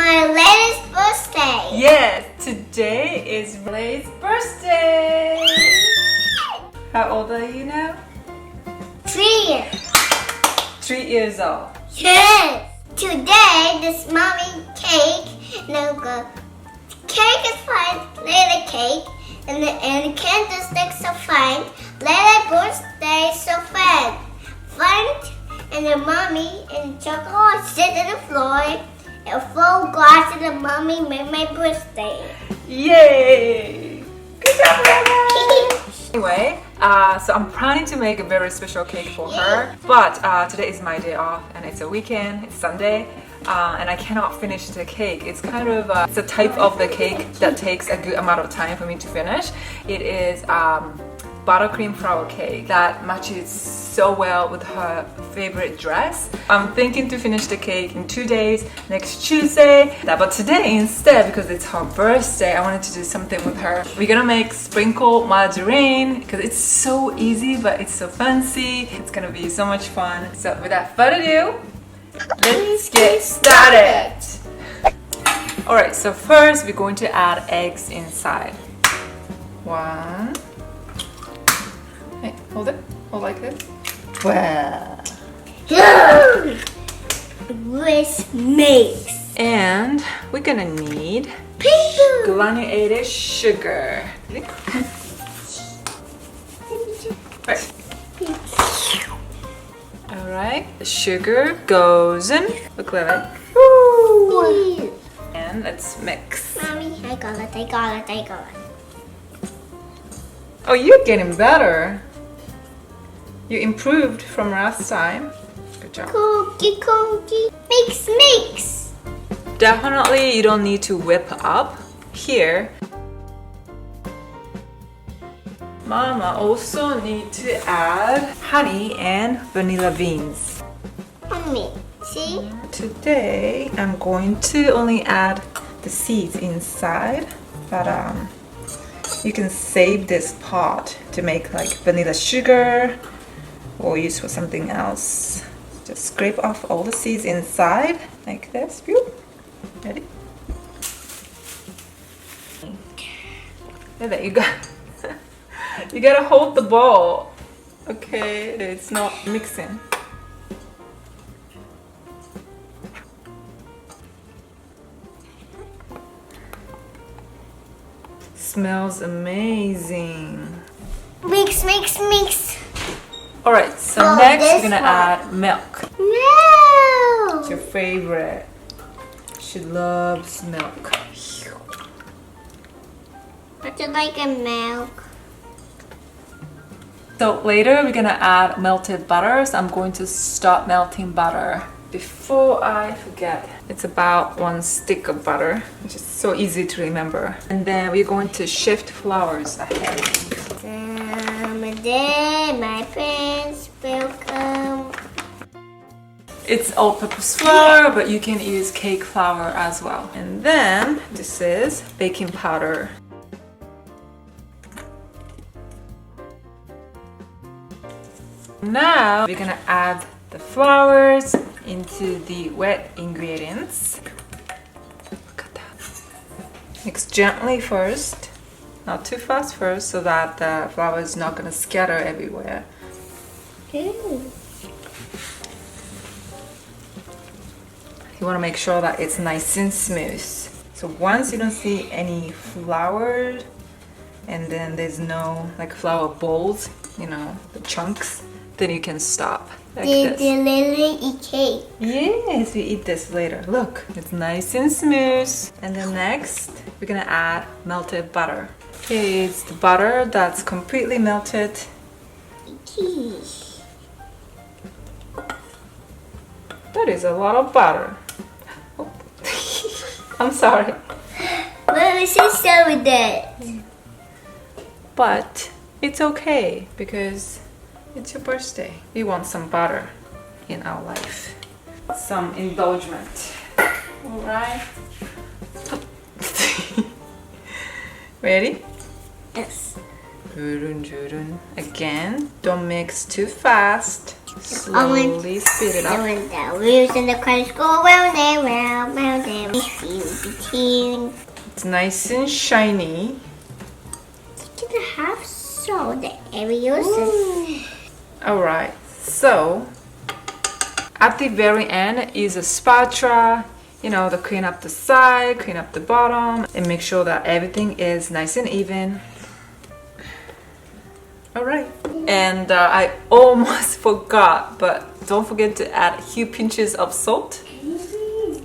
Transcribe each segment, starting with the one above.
Madeleine's birthday. Yes, today is Madeleine's birthday. How old are you now? 3 years. 3 years old. Yes. Today, this mommy cake. No good. Cake is fine. Little cake. And the candlesticks are fine. Little birthday so fun. Fun. And the mommy and chocolate sit on the floor. And full glass of the mommy made my birthday. Yay! Good job, Madeline! Anyway, so I'm planning to make a very special cake for her, but today is my day off and it's a weekend, it's Sunday, and I cannot finish the cake. It's kind of it's a type of the cake that takes a good amount of time for me to finish. It is buttercream flour cake that matches so well with her favorite dress. I'm thinking to finish the cake in 2 days, next Tuesday. But today instead, because it's her birthday, I wanted to do something with her. We're gonna make sprinkled Madeleine because it's so easy but it's so fancy. It's gonna be so much fun. So without further ado, let's get started. Alright, so first we're going to add eggs inside. 1. Hey, hold it. Hold like this. Wow. With mix. And we're gonna need granulated sugar. Right. Alright, the sugar goes in. Look at it. Woo. And let's mix. Mommy, I got it. Oh, you're getting better. You improved from last time. Good job. Cookie. Mix. Definitely you don't need to whip up. Here, Mama also need to add honey and vanilla beans. Mommy, see? Today I'm going to only add the seeds inside, but you can save this pot to make like vanilla sugar or use for something else. Just scrape off all the seeds inside like this. Ready? There you go. You gotta hold the ball. Okay, it's not mixing. Smells amazing. Mix. Alright, so Oh, next we're this gonna one. add milk. No. It's your favorite. She loves milk. Would you like a milk? So later we're gonna add melted butter. So I'm going to start melting butter. Before I forget, it's about 1 stick of butter, which is so easy to remember. And then we're going to shift flours ahead. My friends, welcome. It's all-purpose flour, but you can use cake flour as well. And then this is baking powder. Now we're gonna add the flours into the wet ingredients. Look at that. Mix gently first, not too fast first, so that the flour is not gonna scatter everywhere. Ooh. You want to make sure that it's nice and smooth. So once you don't see any flour and then there's no like flour balls, you know, the chunks, then you can stop like this. They literally eat cake. Yes, we eat this later. Look, it's nice and smooth. And then next, we're gonna add melted butter. Okay, it's the butter that's completely melted. That is a lot of butter. Oh. I'm sorry. Mommy, she's so with that. But it's okay because it's your birthday. We want some butter in our life. Some indulgence. Alright. Ready? Yes. Again, don't mix too fast. Slowly speed it up. When the wheels and the cars go round and round, round and round. It's nice and shiny. It's gonna have so the areas. Alright, so at the very end is a spatula, you know, to clean up the side, clean up the bottom, and make sure that everything is nice and even. Alright, and I almost forgot, but don't forget to add a few pinches of salt.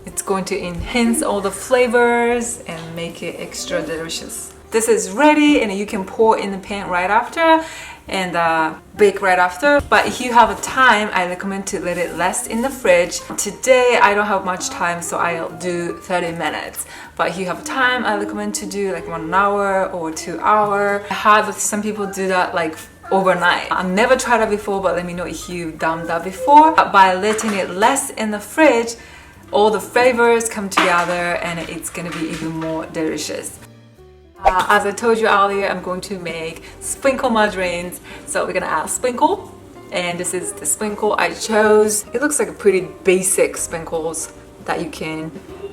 It's going to enhance all the flavors and make it extra delicious. This is ready and you can pour in the pan right after and bake right after. But if you have a time, I recommend to let it rest in the fridge. Today I don't have much time, so I'll do 30 minutes. But if you have time, I recommend to do like 1 hour or 2 hours. I heard that some people do that like overnight. I've never tried that before, but let me know if you've done that before. By letting it rest in the fridge, all the flavors come together and it's gonna be even more delicious. As I told you earlier, I'm going to make sprinkle madeleines. So we're gonna add sprinkle, and this is the sprinkle I chose. It looks like a pretty basic sprinkles that you can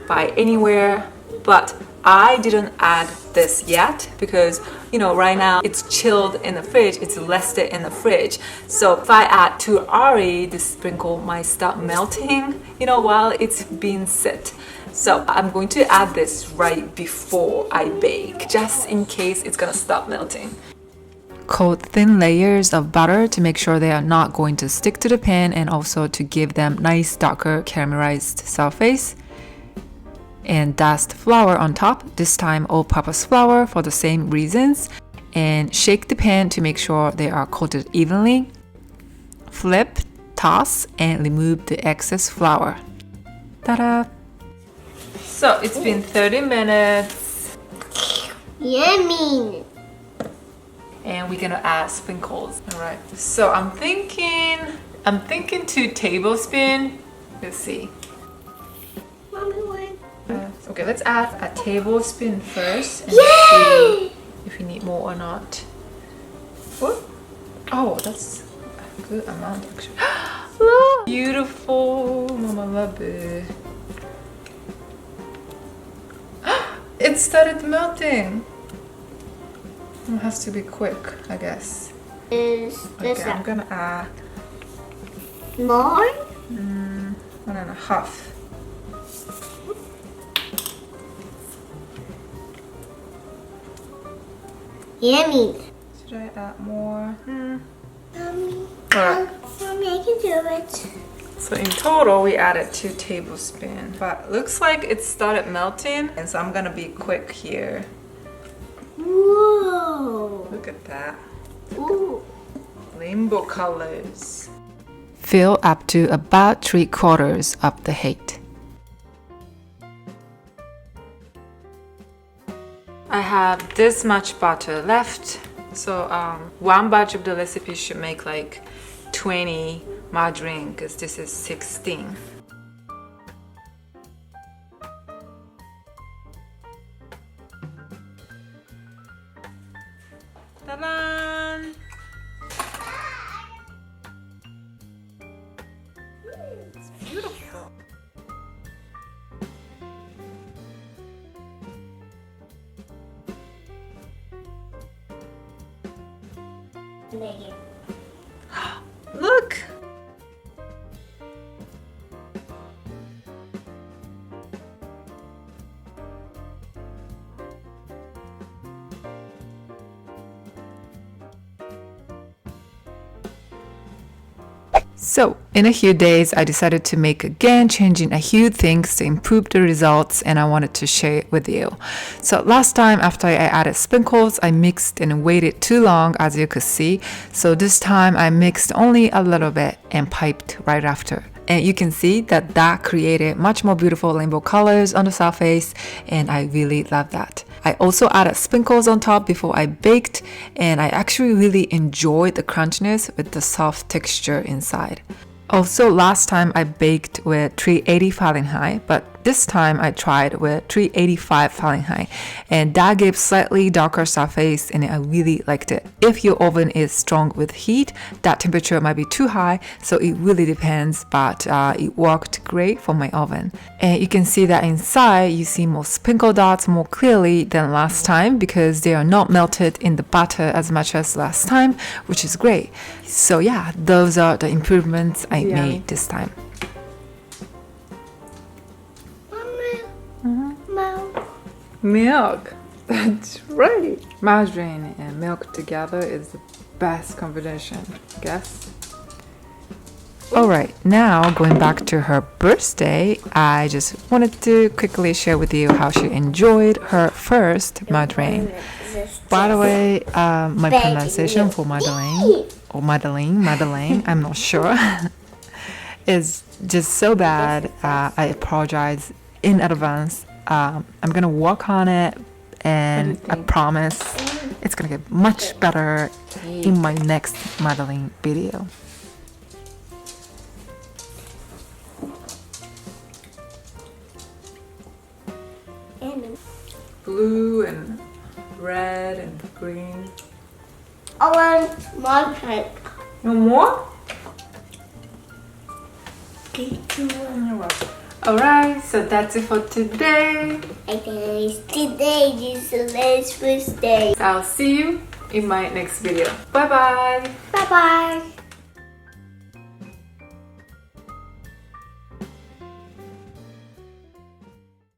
buy anywhere, but I didn't add this yet because, you know, right now it's chilled in the fridge, it's rested in the fridge. So if I add too early, this sprinkle might start melting, you know, while it's being set. So I'm going to add this right before I bake, just in case it's gonna stop melting. Coat thin layers of butter to make sure they are not going to stick to the pan and also to give them nice darker caramelized surface. And dust flour on top, this time all-purpose flour for the same reasons. And shake the pan to make sure they are coated evenly. Flip, toss, and remove the excess flour. Ta-da! So it's been 30 minutes. Yummy! And we're gonna add sprinkles. Alright, so I'm thinking 2 tablespoons. Let's see. Mommy, what? Okay, let's add a tablespoon first and see if we need more or not. What? Oh, that's a good amount actually. Look! Beautiful! Mama love it. It started melting. It has to be quick, I guess. Is this Okay, I'm gonna add more? 1.5. Yummy. Should I add more? Mommy, Alright. Mommy, I can do it. So in total, we added 2 tablespoons. But looks like it started melting, and so I'm gonna be quick here. Whoa. Look at that. Ooh. Rainbow colors. Fill up to about 3/4 of the height. I have this much butter left. So one batch of the recipe should make like 20 margarine because this is 16. Ta-da! It's beautiful. Look! So, in a few days, I decided to make again, changing a few things to improve the results, and I wanted to share it with you. So last time, after I added sprinkles, I mixed and waited too long, as you could see. So this time, I mixed only a little bit and piped right after. And you can see that that created much more beautiful rainbow colors on the surface, and I really love that. I also added sprinkles on top before I baked, and I actually really enjoyed the crunchiness with the soft texture inside. Also, last time I baked with 380 Fahrenheit, but This time I tried with 385 Fahrenheit, and that gave slightly darker surface, and I really liked it. If your oven is strong with heat, that temperature might be too high, so it really depends, but it worked great for my oven. And you can see that inside you see more sprinkle dots more clearly than last time because they are not melted in the butter as much as last time, which is great. So yeah, those are the improvements I made this time. Milk. That's right. Margarine and milk together is the best combination, I guess. Alright, now going back to her birthday, I just wanted to quickly share with you how she enjoyed her first Madeleine. By the way, my pronunciation for Madeleine, or Madeleine, I'm not sure, is just so bad. I apologize in advance. I'm gonna work on it, and I promise it's gonna get much better in my next Madeleine video. Blue and red and green. I want more cake. No more? You're welcome. Alright, so that's it for today. I think today is the last birthday. I'll see you in my next video. Bye bye. Bye bye.